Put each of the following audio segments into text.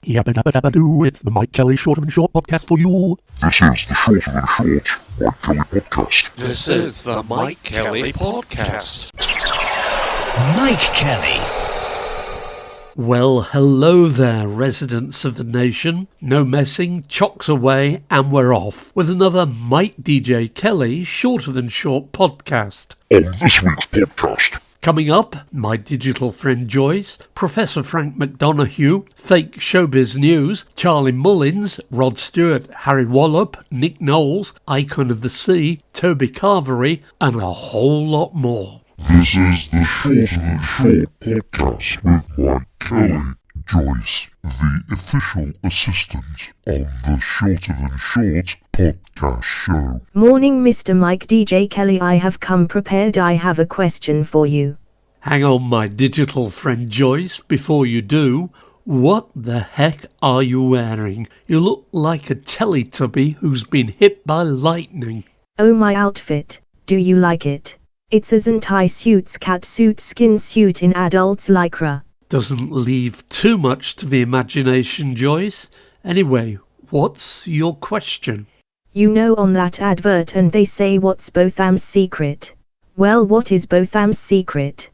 Yabba dabba dabba doo, it's the Mike Kelly Short and Short podcast for you. This is the Short and Short Mike Kelly podcast. This is the Mike Kelly podcast. Mike Kelly. Well, hello there, residents of the nation. No messing, chocks away, and we're off with another Mikedjkelly Shorter Than Short podcast. On this week's podcast, coming up, my digital friend Joyce, Professor Frank McDonough, fake Showbiz news, Charlie Mullins, Rod Stewart, Harry Wallop, Nick Knowles, Icon of the Sea, Toby Carvery, and a whole lot more. this is the Shorter Than Short podcast with Mike Kelly, Joyce, the official assistant on the Shorter Than Short podcast show. Morning, Mr. Mikedjkelly. I have come prepared. I have a question for you. Hang on, my digital friend Joyce, before you do. What the heck are you wearing? You look like a Teletubby who's been hit by lightning. Oh, my outfit. Do you like it? It's a anti-suits catsuit skin suit in adult's lycra. Doesn't leave too much to the imagination, Joyce. Anyway, what's your question? You know, on that advert and they say what's Botham's secret. Well, what is Botham's secret?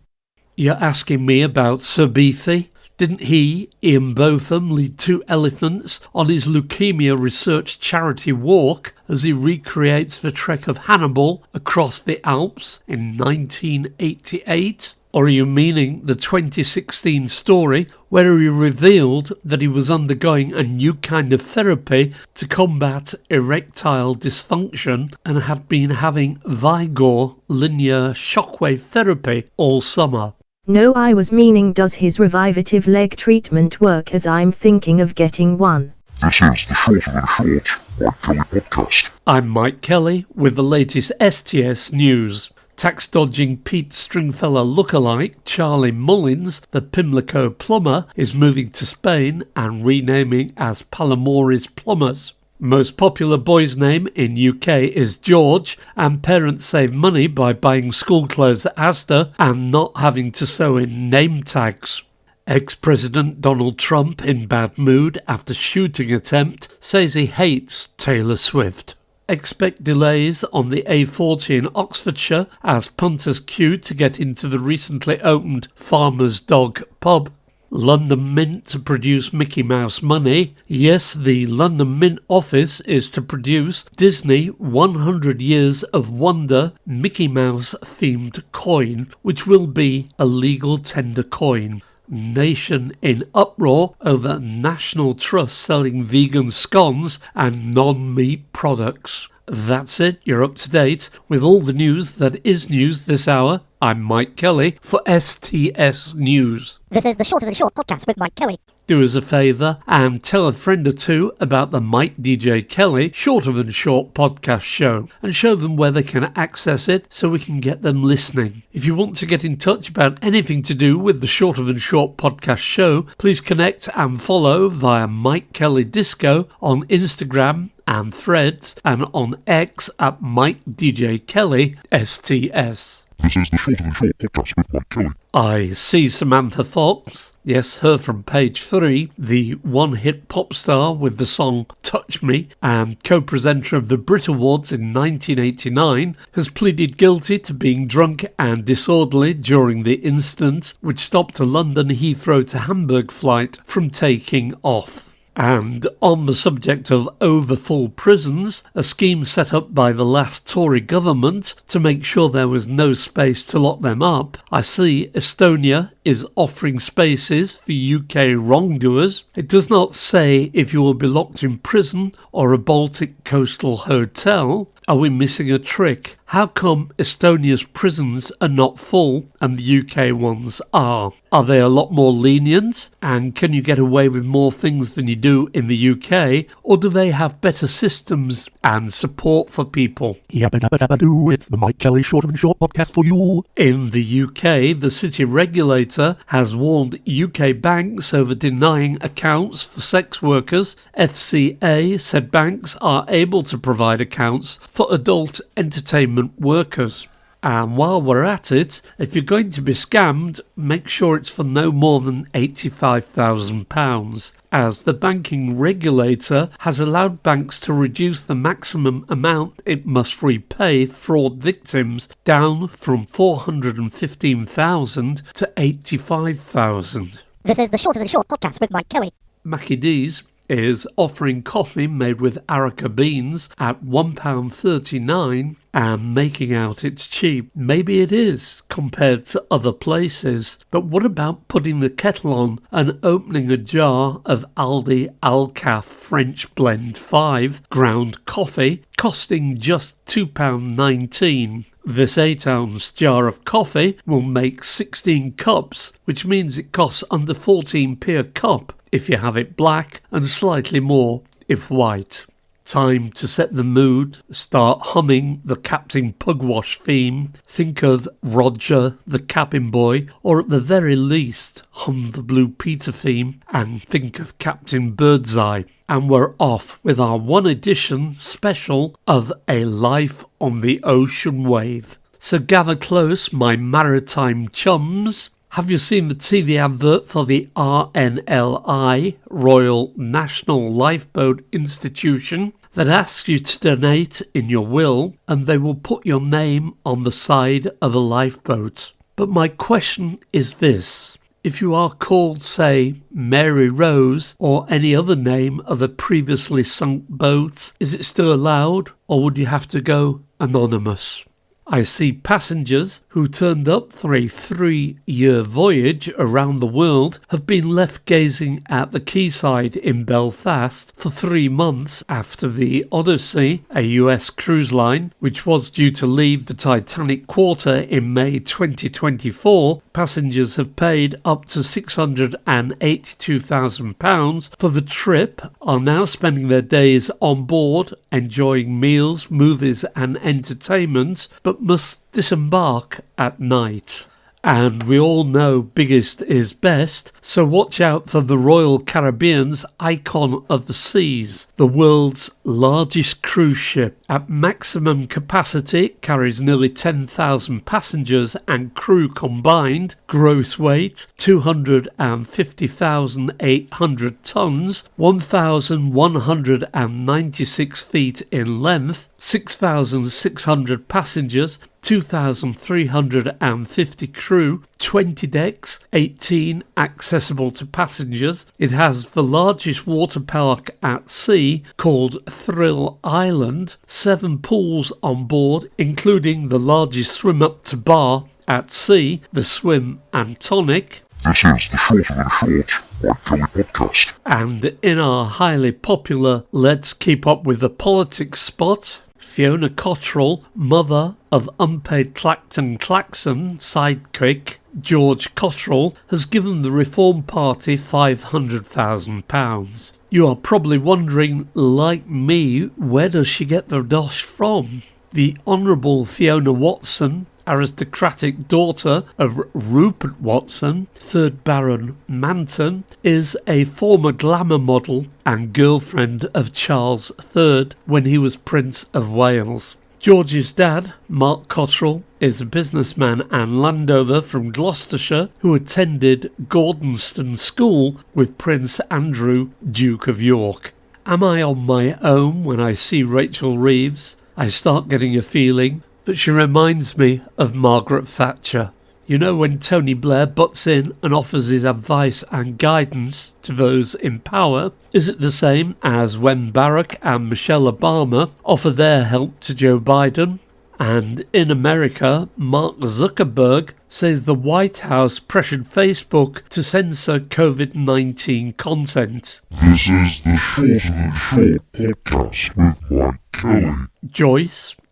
You're asking me about Sir Beefy? Didn't he, Ian Botham, lead 2 elephants on his leukemia research charity walk as he recreates the trek of Hannibal across the Alps in 1988? Or are you meaning the 2016 story where he revealed that he was undergoing a new kind of therapy to combat erectile dysfunction and had been having Vigor linear shockwave therapy all summer? No, I was meaning, does his revivative leg treatment work, as I'm thinking of getting one? This is the Shorter Than Short Mike Kelly podcast. I'm Mike Kelly with the latest STS news. Tax-dodging Pete Stringfellow lookalike Charlie Mullins, the Pimlico plumber, is moving to Spain and renaming as Palomares Plumbers. Most popular boy's name in UK is George, and parents save money by buying school clothes at Asda and not having to sew in name tags. Ex-President Donald Trump in bad mood after shooting attempt says he hates Taylor Swift. Expect delays on the A40 in Oxfordshire as punters queue to get into the recently opened Farmer's Dog pub. London Mint to produce Mickey Mouse money. Yes, the London Mint office is to produce Disney 100 Years of Wonder Mickey Mouse themed coin, which will be a legal tender coin. Nation in uproar over National Trust selling vegan scones and non-meat products. That's it, you're up to date with all the news that is news this hour. I'm Mike Kelly for STS News. This is the Shorter Than Short podcast with Mike Kelly. Do us a favour and tell a friend or two about the Mikedjkelly Shorter Than Short podcast show and show them where they can access it so we can get them listening. If you want to get in touch about anything to do with the Shorter Than Short podcast show, please connect and follow via Mike Kelly Disco on Instagram and Threads, and on X at Mikedjkelly STS. This is the Shorter Than Short podcast with Mike Kelly. I see Samantha Fox, yes, her from page 3, the one-hit pop star with the song Touch Me and co-presenter of the Brit Awards in 1989, has pleaded guilty to being drunk and disorderly during the incident which stopped a London Heathrow to Hamburg flight from taking off. And on the subject of overfull prisons, a scheme set up by the last Tory government to make sure there was no space to lock them up, I see Estonia is offering spaces for UK wrongdoers. It does not say if you will be locked in prison or a Baltic coastal hotel. Are we missing a trick? How come Estonia's prisons are not full and the UK ones are? Are they a lot more lenient? And can you get away with more things than you do in the UK? Or do they have better systems and support for people? Yabba dabba dabba doo, it's the Mike Kelly Shorter Than Short podcast for you. In the UK, the city regulator has warned UK banks over denying accounts for sex workers. FCA said banks are able to provide accounts for adult entertainment workers. And while we're at it, if you're going to be scammed, make sure it's for no more than £85,000, as the banking regulator has allowed banks to reduce the maximum amount it must repay fraud victims down from $415,000 to $85,000. This is the Shorter Than Short podcast with Mike Kelly. Mikedjkelly is offering coffee made with Araca beans at £1.39 and making out it's cheap. Maybe it is compared to other places, but what about putting the kettle on and opening a jar of Aldi Alcaf French Blend 5 ground coffee costing just £2.19? This 8-ounce jar of coffee will make 16 cups, which means it costs under 14p a cup if you have it black and slightly more if white. Time to set the mood, start humming the Captain Pugwash theme, think of Roger the Cabin Boy, or at the very least hum the Blue Peter theme and think of Captain Birdseye. And we're off with our one edition special of A Life on the Ocean Wave. So gather close, my maritime chums. Have you seen the TV advert for the RNLI, Royal National Lifeboat Institution, that asks you to donate in your will and they will put your name on the side of a lifeboat? But my question is this. If you are called, say, Mary Rose or any other name of a previously sunk boat, is it still allowed or would you have to go anonymous? I see passengers who turned up for a 3-year voyage around the world have been left gazing at the quayside in Belfast for 3 months after the Odyssey, a US cruise line, which was due to leave the Titanic Quarter in May 2024. Passengers have paid up to £682,000 for the trip, are now spending their days on board, enjoying meals, movies and entertainment, but must disembark at night. And we all know biggest is best, so watch out for the Royal Caribbean's Icon of the Seas, the world's largest cruise ship. At maximum capacity, it carries nearly 10,000 passengers and crew combined, gross weight 250,800 tonnes, 1,196 feet in length, 6,600 passengers, 2,350 crew, 20 decks, 18 accessible to passengers. It has the largest water park at sea called Thrill Island, 7 pools on board, including the largest swim up to bar at sea, the Swim and Tonic. This is the Shorter Than Short Mike Kelly podcast. And in our highly popular Let's Keep Up with the Politics spot, Fiona Cottrell, mother of unpaid Clacton Claxon sidekick George Cottrell, has given the Reform Party £500,000. You are probably wondering, like me, where does she get the dosh from? The Honourable Fiona Watson, aristocratic daughter of Rupert Watson, 3rd Baron Manton, is a former glamour model and girlfriend of Charles III when he was Prince of Wales. George's dad, Mark Cottrell, is a businessman and landowner from Gloucestershire who attended Gordonston School with Prince Andrew, Duke of York. Am I on my own when I see Rachel Reeves? I start getting a feeling that she reminds me of Margaret Thatcher. You know, when Tony Blair butts in and offers his advice and guidance to those in power, is it the same as when Barack and Michelle Obama offer their help to Joe Biden? And in America, Mark Zuckerberg says the White House pressured Facebook to censor COVID-19 content. This is the Shorter Than Short podcast with Mike Kelly.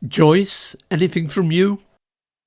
Joyce, anything from you?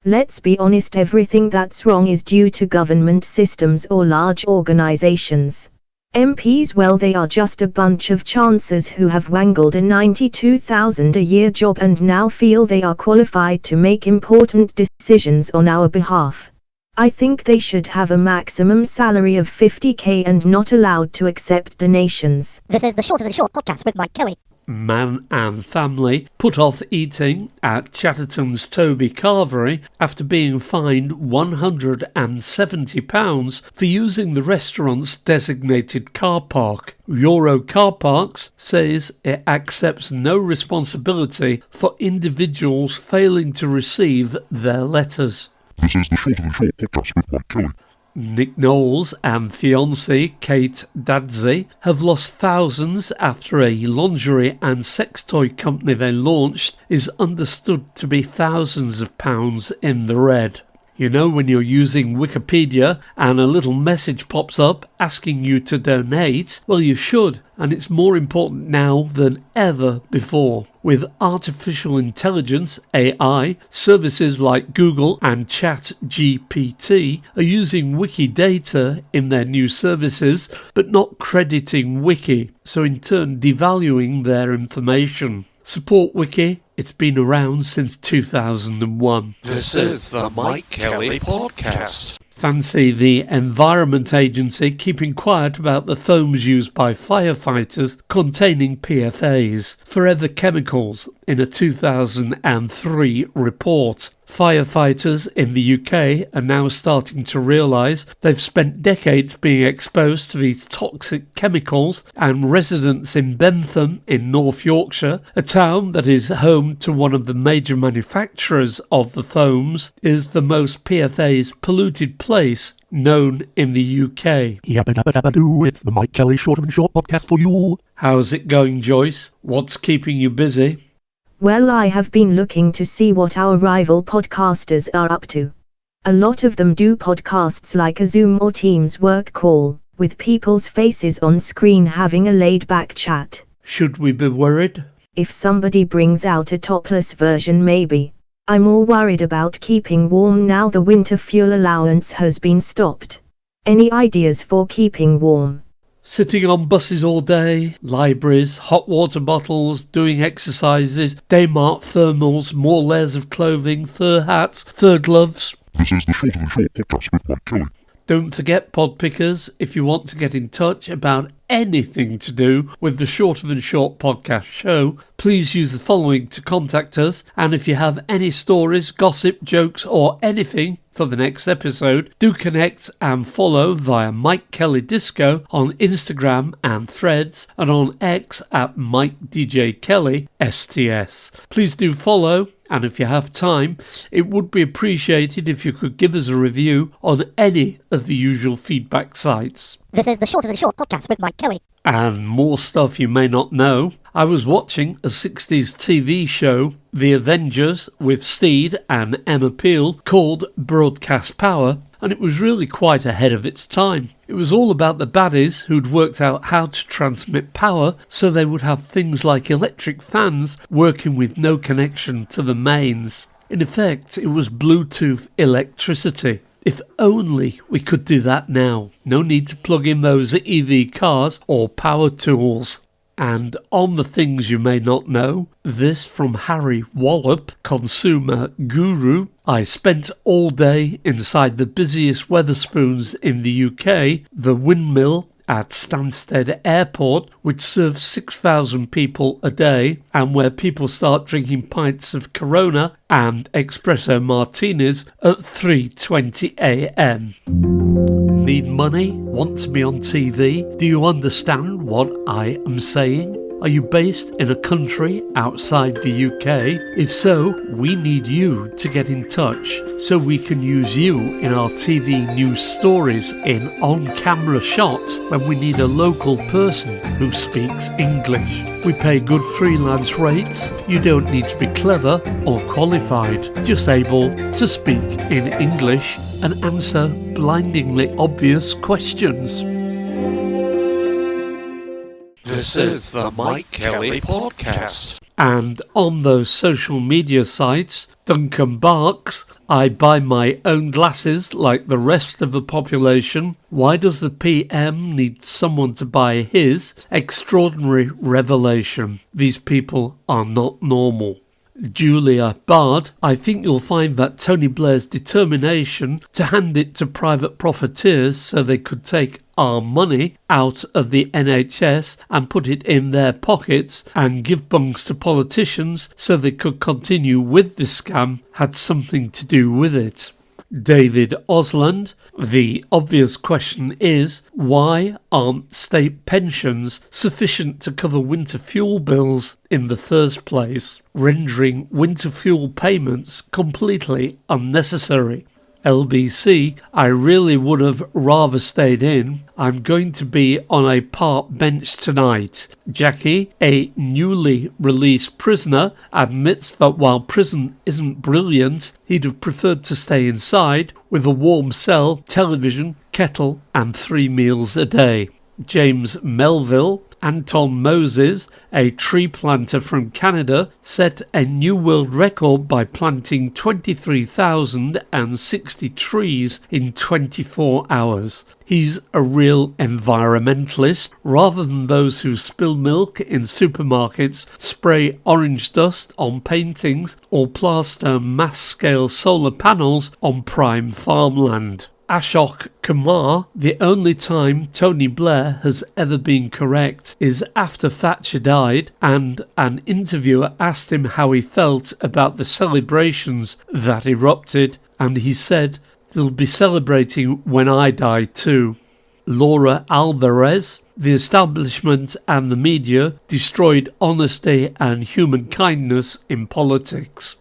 Let's be honest, everything that's wrong is due to government systems or large organizations. MPs, well, they are just a bunch of chancers who have wangled a $92,000 a year job and now feel they are qualified to make important decisions on our behalf. I think they should have a maximum salary of $50,000 and not allowed to accept donations. This is the Shorter Than Short podcast with Mike Kelly. man and family put off eating at Chatterton's Toby Carvery after being fined £170 for using the restaurant's designated car park. Euro Car Parks says it accepts no responsibility for individuals failing to receive their letters. This is the Short of the Short podcast with Mikedjkelly. Nick Knowles and fiancée Kate Dadsey have lost thousands after a lingerie and sex toy company they launched is understood to be thousands of pounds in the red. You know, when you're using Wikipedia and a little message pops up asking you to donate, well, you should, and it's more important now than ever before. With artificial intelligence, AI, services like Google and ChatGPT are using wiki data in their new services, but not crediting wiki, so in turn devaluing their information. Support wiki. It's been around since 2001. This is the Mikedjkelly podcast. Fancy the Environment Agency keeping quiet about the foams used by firefighters containing PFAS, forever chemicals, in a 2003 report. Firefighters in the UK are now starting to realise they've spent decades being exposed to these toxic chemicals, and residents in Bentham in North Yorkshire, a town that is home to one of the major manufacturers of the foams, is the most PFAS polluted place known in the UK. Yabba dabba dabba doo, it's the Mikedjkelly Short and Short podcast for you. How's it going, Joyce? What's keeping you busy? Well, I have been looking to see what our rival podcasters are up to. A lot of them do podcasts like a Zoom or Teams work call, with people's faces on screen having a laid-back chat. Should we be worried? If somebody brings out a topless version, maybe. I'm more worried about keeping warm now the winter fuel allowance has been stopped. Any ideas for keeping warm? Sitting on buses all day, libraries, hot water bottles, doing exercises, Daymart thermals, more layers of clothing, fur hats, fur gloves. This is the Short of the Short podcast with Mikedjkelly. Don't forget, pod pickers, if you want to get in touch about anything to do with the Shorter Than Short podcast show, please use the following to contact us. And if you have any stories, gossip, jokes or anything for the next episode, do connect and follow via Mikedjkelly Disco on Instagram and Threads, and on X at Mikedjkelly STS. Please do follow, and if you have time, it would be appreciated if you could give us a review on any of the usual feedback sites. This is the Short of the Short podcast with Mikedjkelly. And more stuff you may not know. I was watching a 60s TV show, The Avengers, with Steed and Emma Peel, called Broadcast Power, and it was really quite ahead of its time. It was all about the baddies who'd worked out how to transmit power so they would have things like electric fans working with no connection to the mains. In effect, it was Bluetooth electricity. If only we could do that now. No need to plug in those EV cars or power tools. And on the things you may not know, this from Harry Wallop, consumer guru. I spent all day inside the busiest Wetherspoons in the UK, the windmill at Stansted Airport, which serves 6,000 people a day, and where people start drinking pints of Corona and espresso martinis at 3:20 a.m. Need money? Want to be on TV? Do you understand what I am saying? Are you based in a country outside the UK? If so, we need you to get in touch so we can use you in our TV news stories in on-camera shots when we need a local person who speaks English. We pay good freelance rates. You don't need to be clever or qualified, just able to speak in English and answer blindingly obvious questions. This is the Mikedjkelly podcast. And on those social media sites, Duncan barks, I buy my own glasses like the rest of the population. Why does the PM need someone to buy his? Extraordinary revelation. These people are not normal. Julia Bard, I think you'll find that Tony Blair's determination to hand it to private profiteers so they could take our money out of the NHS and put it in their pockets and give bungs to politicians so they could continue with this scam had something to do with it. David Osland, the obvious question is, why aren't state pensions sufficient to cover winter fuel bills in the first place, rendering winter fuel payments completely unnecessary? LBC, I really would have rather stayed in. I'm going to be on a park bench tonight. Jackie, a newly released prisoner, admits that while prison isn't brilliant, he'd have preferred to stay inside with a warm cell, television, kettle and 3 meals a day. James Melville, Anton Moses, a tree planter from Canada, set a new world record by planting 23,060 trees in 24 hours. He's a real environmentalist, rather than those who spill milk in supermarkets, spray orange dust on paintings, or plaster mass-scale solar panels on prime farmland. Ashok Kumar, the only time Tony Blair has ever been correct is after Thatcher died, and an interviewer asked him how he felt about the celebrations that erupted, and he said, "They'll be celebrating when I die too." Laura Alvarez, the establishment and the media destroyed honesty and human kindness in politics.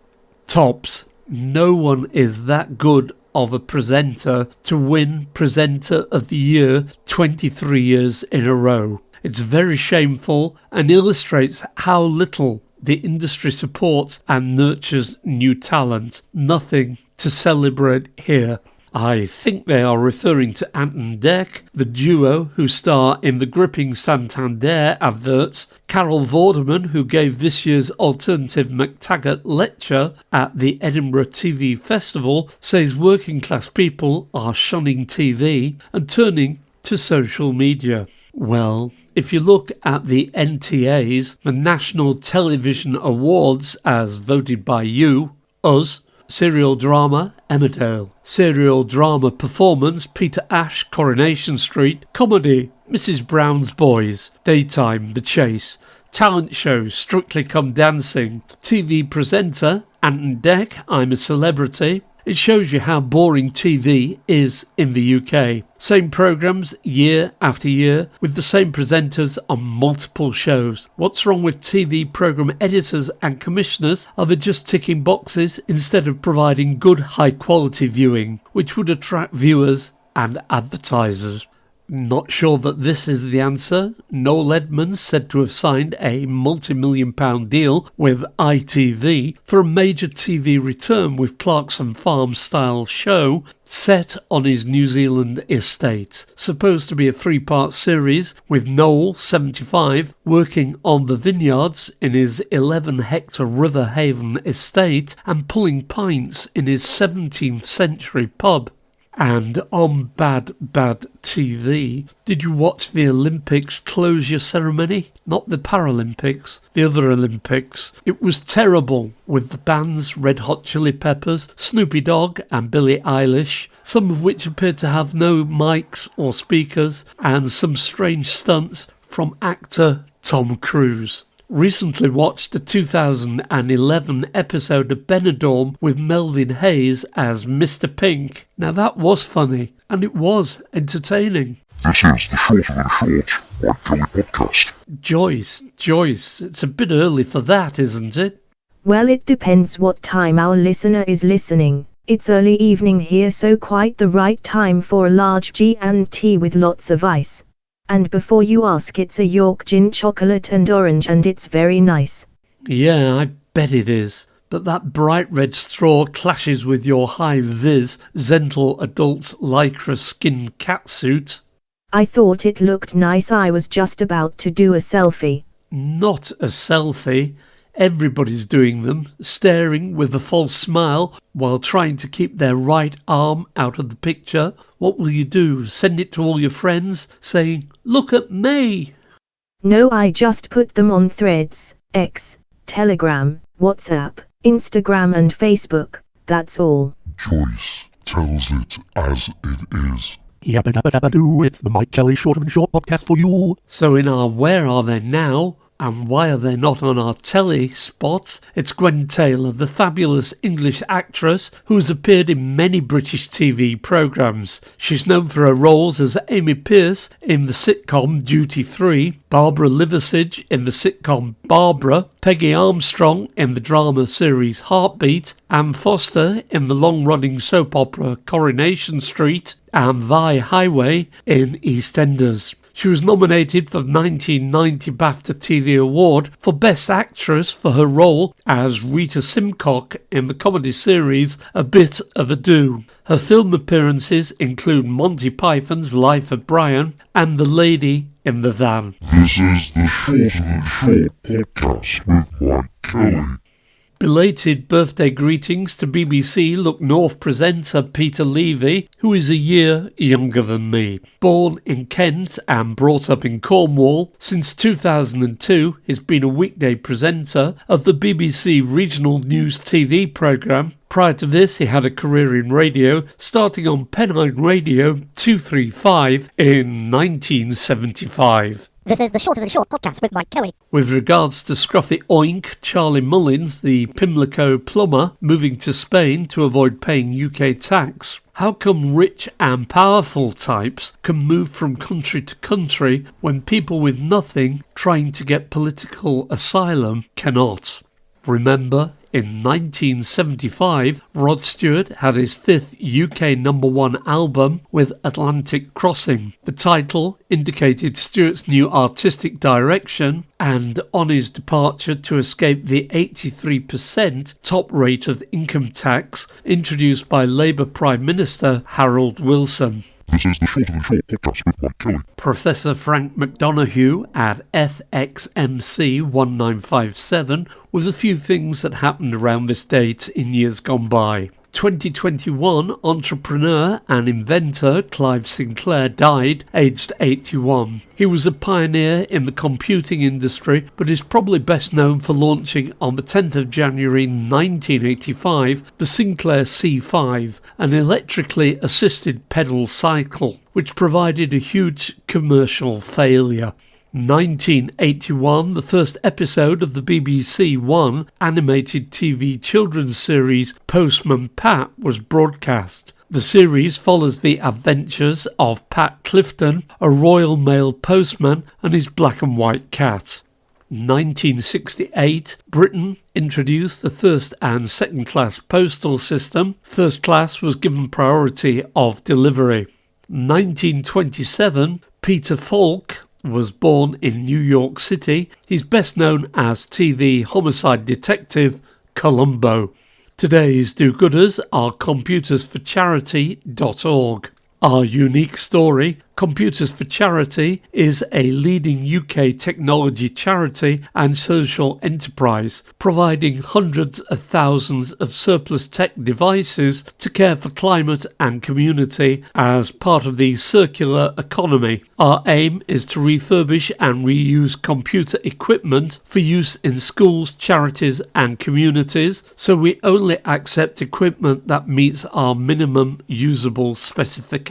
Tops, no one is that good of a presenter to win Presenter of the Year 23 years in a row. It's very shameful and illustrates how little the industry supports and nurtures new talent. Nothing to celebrate here. I think they are referring to Ant and Dec, the duo who star in the gripping Santander adverts. Carol Vorderman, who gave this year's alternative McTaggart lecture at the Edinburgh TV Festival, says working class people are shunning TV and turning to social media. Well, if you look at the NTAs, the National Television Awards as voted by you, us, Serial Drama, Emmerdale. Serial Drama Performance, Peter Ash, Coronation Street. Comedy, Mrs. Brown's Boys. Daytime, The Chase. Talent Show, Strictly Come Dancing. TV Presenter, Ant and Dec, I'm a Celebrity. It shows you how boring TV is in the UK. Same programmes year after year with the same presenters on multiple shows. What's wrong with TV programme editors and commissioners? Are they just ticking boxes instead of providing good high quality viewing, which would attract viewers and advertisers? Not sure that this is the answer. Noel Edmonds said to have signed a multi-million-pound deal with ITV for a major TV return with Clarkson Farm-style show set on his New Zealand estate. Supposed to be a 3-part series with Noel, 75, working on the vineyards in his 11-hectare Riverhaven estate and pulling pints in his 17th century pub. And on Bad TV, did you watch the Olympics closure ceremony? Not the Paralympics, the other Olympics. It was terrible, with the bands Red Hot Chili Peppers, Snoopy Dogg and Billie Eilish, some of which appeared to have no mics or speakers, and some strange stunts from actor Tom Cruise. Recently watched a 2011 episode of Benidorm with Melvin Hayes as Mr. Pink. Now that was funny, and it was entertaining. This is the Shorter Than Short Mikedjkelly podcast. Joyce, it's a bit early for that, isn't it? Well, it depends what time our listener is listening. It's early evening here, so quite the right time for a large G&T with lots of ice. And before you ask, it's a York gin chocolate and orange, and it's very nice. Yeah, I bet it is. But that bright red straw clashes with your high-vis Zental Adults Lycra skin catsuit. I thought it looked nice. I was just about to do a selfie. Not a selfie. Everybody's doing them, staring with a false smile while trying to keep their right arm out of the picture. What will you do? Send it to all your friends saying, "Look at me"? No, I just put them on Threads, X, Telegram, WhatsApp, Instagram and Facebook, that's all. Joyce tells it as it is. Yabba dabba dabba doo, it's the Mike Kelly Short and Short podcast for you. So in our Where Are They Now? And why are they not on our telly spots? It's Gwen Taylor, the fabulous English actress who has appeared in many British TV programmes. She's known for her roles as Amy Pearce in the sitcom Duty Free, Barbara Liversidge in the sitcom Barbara, Peggy Armstrong in the drama series Heartbeat, Anne Foster in the long-running soap opera Coronation Street, and Vi Highway in EastEnders. She was nominated for the 1990 BAFTA TV Award for Best Actress for her role as Rita Simcock in the comedy series A Bit of Ado. Her film appearances include Monty Python's Life of Brian and The Lady in the Van. This is the Shorter Than Short podcast with Mike Kelly. Belated birthday greetings to BBC Look North presenter Peter Levy, who is a year younger than me. Born in Kent and brought up in Cornwall, since 2002 he's been a weekday presenter of the BBC regional news TV programme. Prior to this, he had a career in radio, starting on Pennine Radio 235 in 1975. This is the Shorter Than Short podcast with Mike Kelly. With regards to Scruffy Oink, Charlie Mullins, the Pimlico plumber, moving to Spain to avoid paying UK tax. How come rich and powerful types can move from country to country when people with nothing trying to get political asylum cannot? Remember, in 1975, Rod Stewart had his fifth UK #1 album with Atlantic Crossing. The title indicated Stewart's new artistic direction, and on his departure to escape the 83% top rate of income tax introduced by Labour Prime Minister Harold Wilson. This is the Shorter Than Short podcast with Mike Kelly. Professor Frank McDonough at FXMC 1957 with a few things that happened around this date in years gone by. 2021 entrepreneur and inventor Clive Sinclair died, aged 81. He was a pioneer in the computing industry, but is probably best known for launching on the 10th of January 1985 the Sinclair C5, an electrically assisted pedal cycle, which provided a huge commercial failure. 1981, the first episode of the BBC One animated TV children's series Postman Pat was broadcast. The series follows the adventures of Pat Clifton, a Royal Mail postman, and his black and white cat. 1968, Britain introduced the first and second class postal system. First class was given priority of delivery. 1927, Peter Falk was born in New York City. He's best known as TV homicide detective Columbo. Today's do-gooders are computersforcharity.org. Our unique story, Computers for Charity, is a leading UK technology charity and social enterprise, providing hundreds of thousands of surplus tech devices to care for climate and community as part of the circular economy. Our aim is to refurbish and reuse computer equipment for use in schools, charities and communities, so we only accept equipment that meets our minimum usable specifications.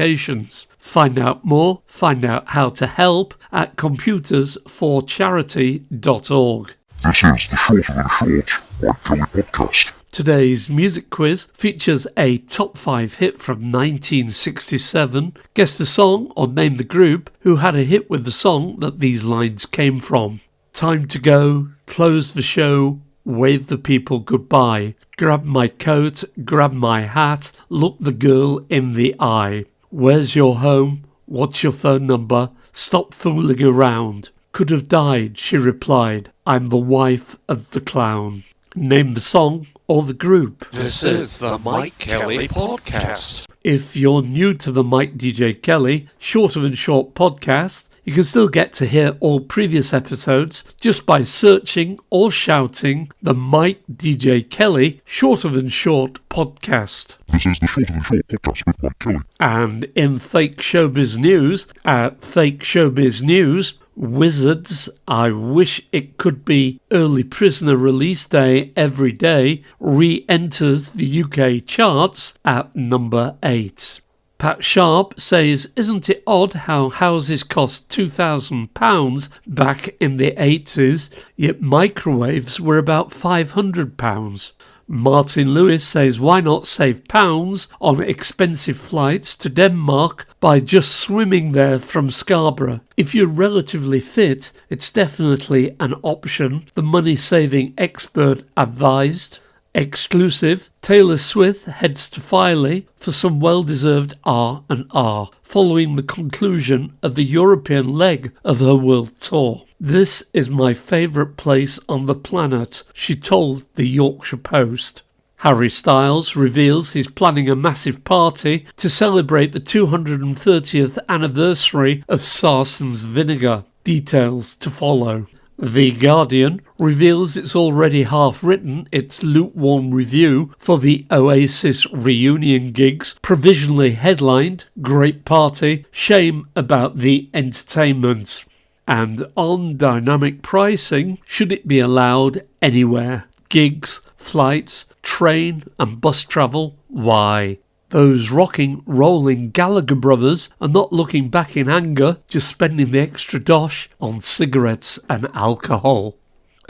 Find out more, find out how to help at computersforcharity.org. This is the Shorter Than Short Mike Kelly podcast. Today's music quiz features a top 5 hit from 1967. Guess the song or name the group who had a hit with the song that these lines came from. Time to go, close the show, wave the people goodbye. Grab my coat, grab my hat, look the girl in the eye. Where's your home? What's your phone number? Stop fooling around. Could have died, she replied. I'm the wife of the clown. Name the song or the group. This is the Mike Kelly podcast. If you're new to the Mikedjkelly Shorter Than Short podcast, you can still get to hear all previous episodes just by searching or shouting the Mikedjkelly Shorter Than Short podcast. This is the Shorter Than Short podcast with Mike Kelly. And in Fake Showbiz News, at Fake Showbiz News, Wizards, I wish it could be early prisoner release day every day, re-enters the UK charts at number 8. Pat Sharp says, isn't it odd how houses cost £2,000 back in the 80s, yet microwaves were about £500? Martin Lewis says, why not save pounds on expensive flights to Denmark by just swimming there from Scarborough? If you're relatively fit, it's definitely an option, the money-saving expert advised. Exclusive, Taylor Swift heads to Filey for some well-deserved R&R, following the conclusion of the European leg of her world tour. This is my favourite place on the planet, she told the Yorkshire Post. Harry Styles reveals he's planning a massive party to celebrate the 230th anniversary of Sarson's Vinegar. Details to follow. The Guardian reveals it's already half written its lukewarm review for the Oasis reunion gigs, provisionally headlined, great party, shame about the entertainment. And on dynamic pricing, should it be allowed anywhere? Gigs, flights, train and bus travel, why? Those rocking, rolling Gallagher brothers are not looking back in anger, just spending the extra dosh on cigarettes and alcohol.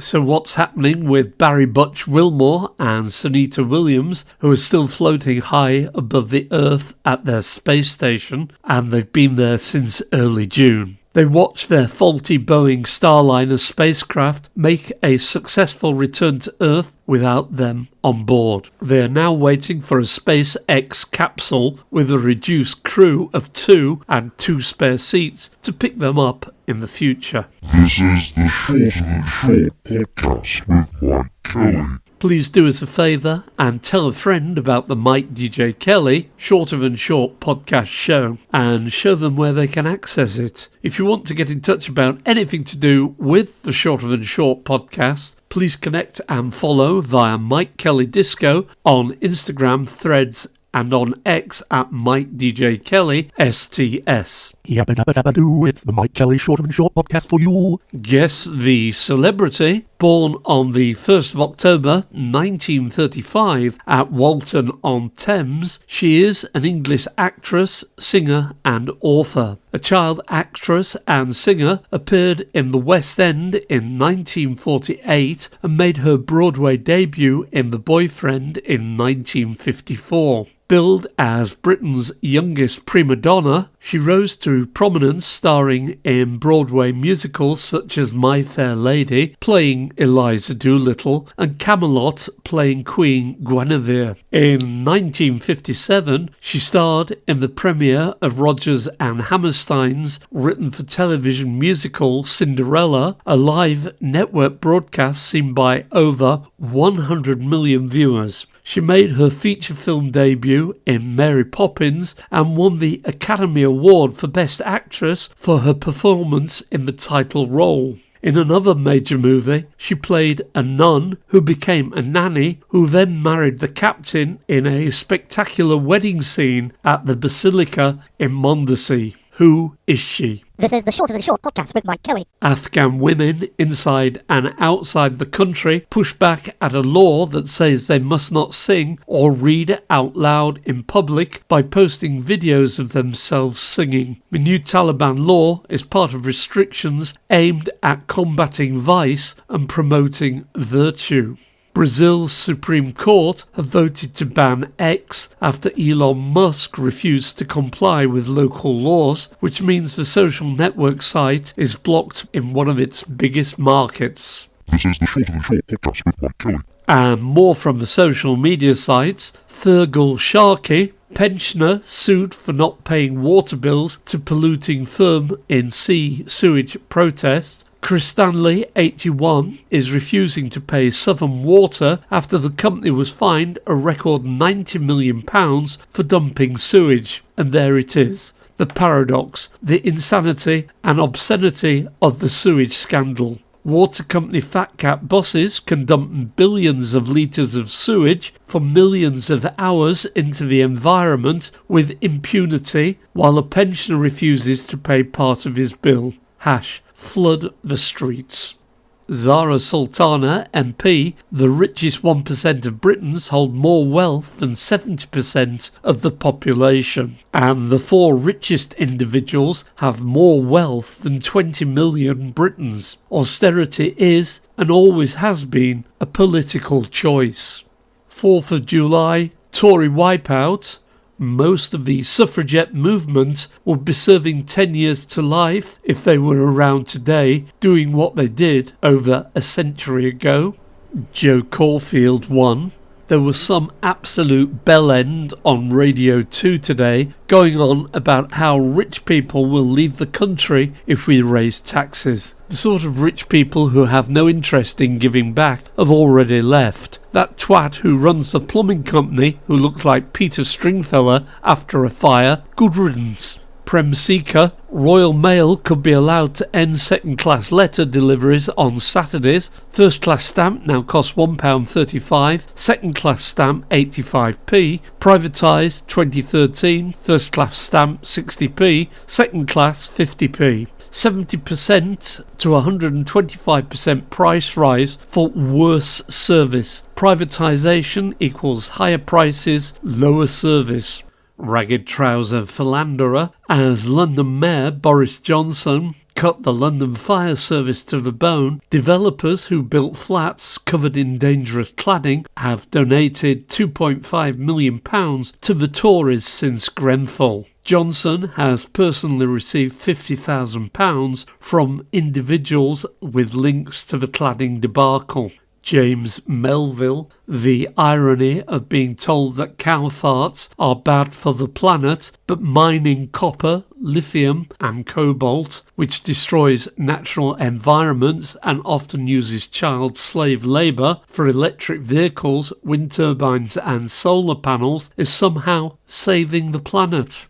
So what's happening with Barry Butch Wilmore and Sunita Williams, who are still floating high above the Earth at their space station, and they've been there since early June? They watched their faulty Boeing Starliner spacecraft make a successful return to Earth without them on board. They are now waiting for a SpaceX capsule with a reduced crew of 2 and 2 spare seats to pick them up in the future. This is the Shorter Than Short podcast with Mikedjkelly. Please do us a favour and tell a friend about the Mikedjkelly Shorter Than Short podcast show and show them where they can access it. If you want to get in touch about anything to do with the Shorter Than Short podcast, please connect and follow via Mikedjkelly Disco on Instagram, Threads and on X at Mikedjkelly STS. Yabba dabba dabba doo, it's the Mikedjkelly Shorter Than Short podcast for you. Guess the celebrity, born on the 1st of October 1935 at Walton-on-Thames, she is an English actress, singer and author. A child actress and singer, appeared in the West End in 1948 and made her Broadway debut in The Boyfriend in 1954. Billed as Britain's youngest prima donna, she rose to prominence starring in Broadway musicals such as My Fair Lady, playing Eliza Doolittle, and Camelot, playing Queen Guinevere. In 1957, she starred in the premiere of Rodgers and Hammerstein's written-for-television musical Cinderella, a live network broadcast seen by over 100 million viewers. She made her feature film debut in Mary Poppins and won the Academy Award for Best Actress for her performance in the title role. In another major movie, she played a nun who became a nanny who then married the captain in a spectacular wedding scene at the Basilica in Mondosí. Who is she? This is the Shorter Than Short podcast with Mikedjkelly. Afghan women inside and outside the country push back at a law that says they must not sing or read out loud in public by posting videos of themselves singing. The new Taliban law is part of restrictions aimed at combating vice and promoting virtue. Brazil's Supreme Court have voted to ban X after Elon Musk refused to comply with local laws, which means the social network site is blocked in one of its biggest markets. This is the Shorter Than Short podcast with Mikedjkelly. And more from the social media sites. Thurgood Sharkey, pensioner sued for not paying water bills to polluting firm in sea sewage protest. Chris Stanley, 81, is refusing to pay Southern Water after the company was fined a record £90 million for dumping sewage. And there it is, the paradox, the insanity and obscenity of the sewage scandal. Water company Fat Cat bosses can dump billions of litres of sewage for millions of hours into the environment with impunity, while a pensioner refuses to pay part of his bill. flood the streets. Zara Sultana, MP, the richest 1% of Britons hold more wealth than 70% of the population, and the 4 richest individuals have more wealth than 20 million Britons. Austerity is, and always has been, a political choice. 4th of July, Tory wipeout. Most of the suffragette movement would be serving 10 years to life if they were around today doing what they did over a century ago. Joe Caulfield won. There was some absolute bell end on Radio 2 today going on about how rich people will leave the country if we raise taxes. The sort of rich people who have no interest in giving back have already left. That twat who runs the plumbing company, who looks like Peter Stringfellow after a fire, good riddance. Prem Seeker, Royal Mail could be allowed to end second-class letter deliveries on Saturdays. First-class stamp now costs £1.35, second-class stamp 85p, privatised 2013, first-class stamp 60p, second-class 50p. 70% to 125% price rise for worse service. Privatisation equals higher prices, lower service. Ragged trouser philanderer as London Mayor Boris Johnson cut the London fire service to the bone. Developers who built flats covered in dangerous cladding have donated £2.5 million to the Tories since Grenfell. Johnson has personally received £50,000 from individuals with links to the cladding debacle. James Melville, the irony of being told that cow farts are bad for the planet, but mining copper, lithium and cobalt, which destroys natural environments and often uses child slave labour for electric vehicles, wind turbines and solar panels, is somehow saving the planet.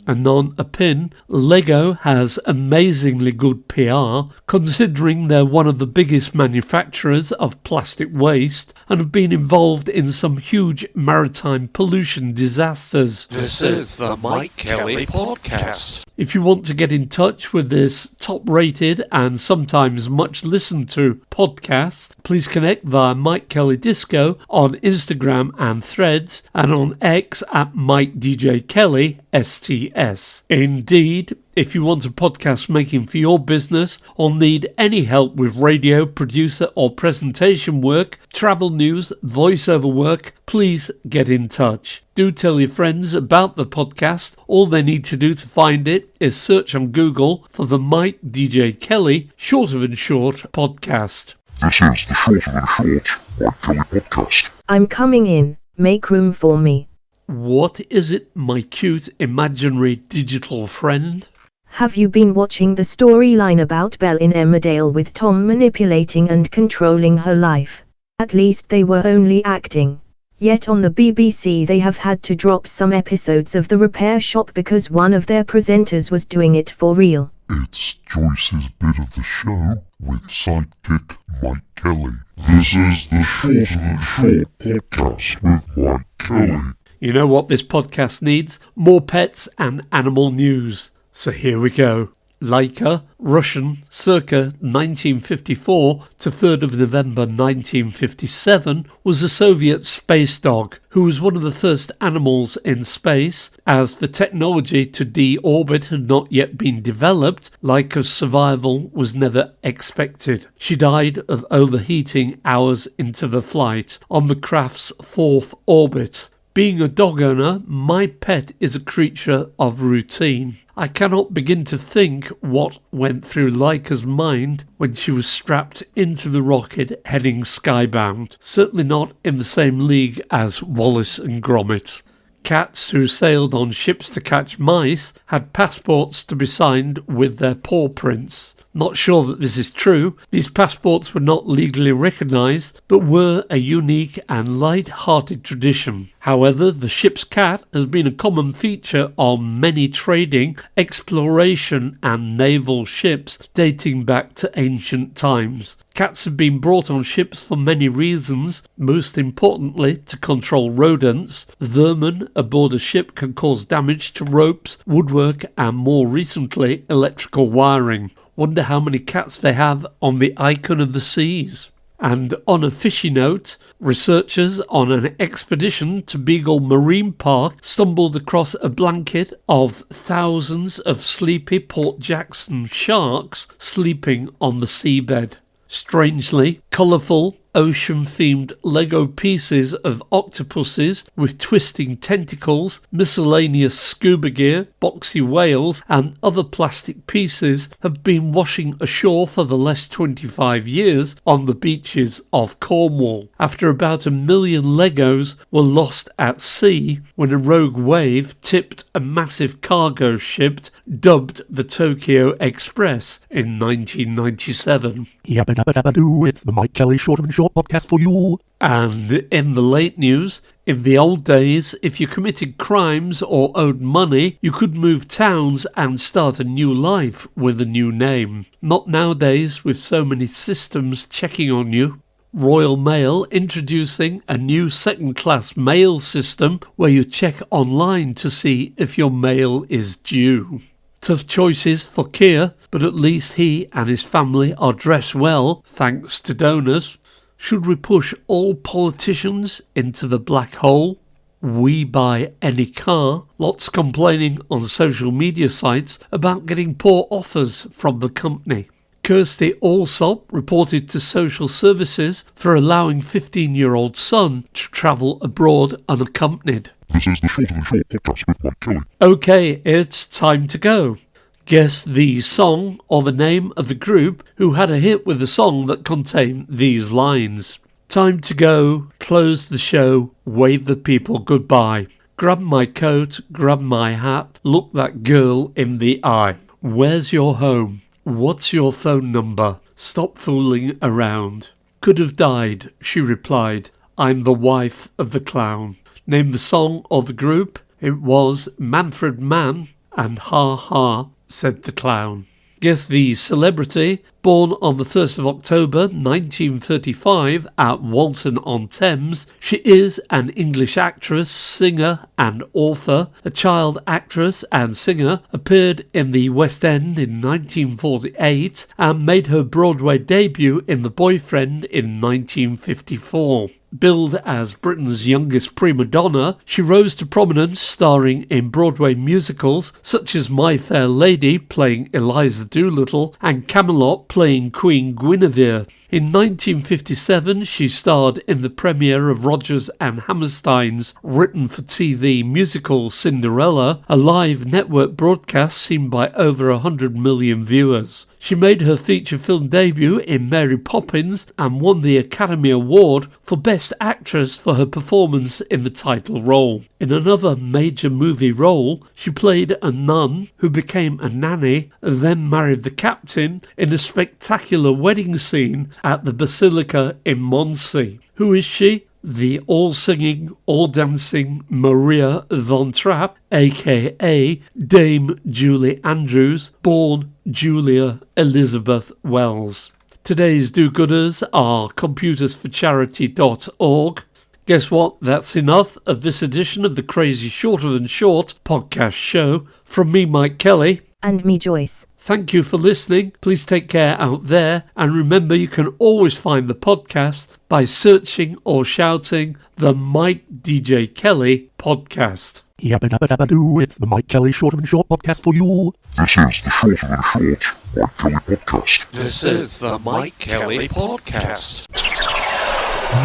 Anon a pin, Lego has amazingly good PR, considering they're one of the biggest manufacturers of plastic waste and have been involved in some huge maritime pollution disasters. This is the Mike Kelly Podcast. If you want to get in touch with this top-rated and sometimes much listened to podcast, please connect via Mike Kelly Disco on Instagram and Threads, and on X at Mikedjkelly STS. Indeed, if you want a podcast making for your business or need any help with radio, producer or presentation work, travel news, voiceover work, please get in touch. Do tell your friends about the podcast. All they need to do to find it is search on Google for the Mikedjkelly Shorter Than Short podcast. This is the Shorter Than Short Mike Kelly Podcast. I'm coming in. Make room for me. What is it, my cute imaginary digital friend? Have you been watching the storyline about Belle in Emmerdale with Tom manipulating and controlling her life? At least they were only acting. Yet on the BBC they have had to drop some episodes of The Repair Shop because one of their presenters was doing it for real. It's Joyce's bit of the show with sidekick Mike Kelly. This is the Shorter Than Short Podcast with Mike Kelly. You know what this podcast needs? More pets and animal news. So here we go. Laika, Russian, circa 1954 to 3rd of November 1957, was a Soviet space dog who was one of the first animals in space. As the technology to deorbit had not yet been developed, Laika's survival was never expected. She died of overheating hours into the flight on the craft's 4th orbit. Being a dog owner, my pet is a creature of routine. I cannot begin to think what went through Laika's mind when she was strapped into the rocket heading skybound. Certainly not in the same league as Wallace and Gromit. Cats who sailed on ships to catch mice had passports to be signed with their paw prints. Not sure that this is true. These passports were not legally recognised, but were a unique and light-hearted tradition. However, the ship's cat has been a common feature on many trading, exploration and naval ships dating back to ancient times. Cats have been brought on ships for many reasons, most importantly to control rodents. Vermin aboard a ship can cause damage to ropes, woodwork and more recently electrical wiring. Wonder how many cats they have on the icon of the seas. And on a fishy note, researchers on an expedition to Beagle Marine Park stumbled across a blanket of thousands of sleepy Port Jackson sharks sleeping on the seabed. Strangely, colourful, ocean-themed Lego pieces of octopuses with twisting tentacles, miscellaneous scuba gear, boxy whales and other plastic pieces have been washing ashore for the last 25 years on the beaches of Cornwall, after about 1 million Legos were lost at sea when a rogue wave tipped a massive cargo ship dubbed the Tokyo Express in 1997. Yabba dabba dabba doo, it's the Mike Kelly Short and Short podcast for you. And in the late news, in the old days, if you committed crimes or owed money, you could move towns and start a new life with a new name. Not nowadays, with so many systems checking on you. Royal Mail introducing a new second-class mail system where you check online to see if your mail is due. Tough choices for Keir, but at least he and his family are dressed well, thanks to donors. Should we push all politicians into the black hole? We buy any car. Lots complaining on social media sites about getting poor offers from the company. Kirsty Allsop reported to social services for allowing 15-year-old son to travel abroad unaccompanied. This is the Short and Short podcast with Mike Kelly. Okay, it's time to go. Guess the song or the name of the group who had a hit with a song that contained these lines. Time to go, close the show, wave the people goodbye. Grab my coat, grab my hat, look that girl in the eye. Where's your home? What's your phone number? Stop fooling around. Could have died, she replied. I'm the wife of the clown. Name the song or the group. It was Manfred Mann and Ha Ha, said the clown. Guess the celebrity, born on the 1st of October 1935 at Walton-on-Thames. She is an English actress, singer and author. A child actress and singer, appeared in the West End in 1948 and made her Broadway debut in The Boyfriend in 1954. Billed as Britain's youngest prima donna, she rose to prominence starring in Broadway musicals such as My Fair Lady playing Eliza Doolittle and Camelot playing Queen Guinevere. In 1957, she starred in the premiere of Rodgers and Hammerstein's written-for-TV musical Cinderella, a live network broadcast seen by over 100 million viewers. She made her feature film debut in Mary Poppins and won the Academy Award for Best Actress for her performance in the title role. In another major movie role, she played a nun who became a nanny, then married the captain in a spectacular wedding scene at the Basilica in Mondsey. Who is she? The all-singing, all-dancing Maria von Trapp, aka Dame Julie Andrews, born Julia Elizabeth Wells. Today's do-gooders are computersforcharity.org. Guess what? That's enough of this edition of the Crazy Shorter Than Short podcast show. From me, Mike Kelly. And me, Joyce. Thank you for listening. Please take care out there. And remember, you can always find the podcast by searching or shouting the Mikedjkelly podcast. Yabba dabba dabba doo, it's the Mike Kelly Short and Short podcast for you. This is the Shorter Than Short Mike Kelly podcast. This is the Mike Kelly Podcast.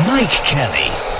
Mike Kelly.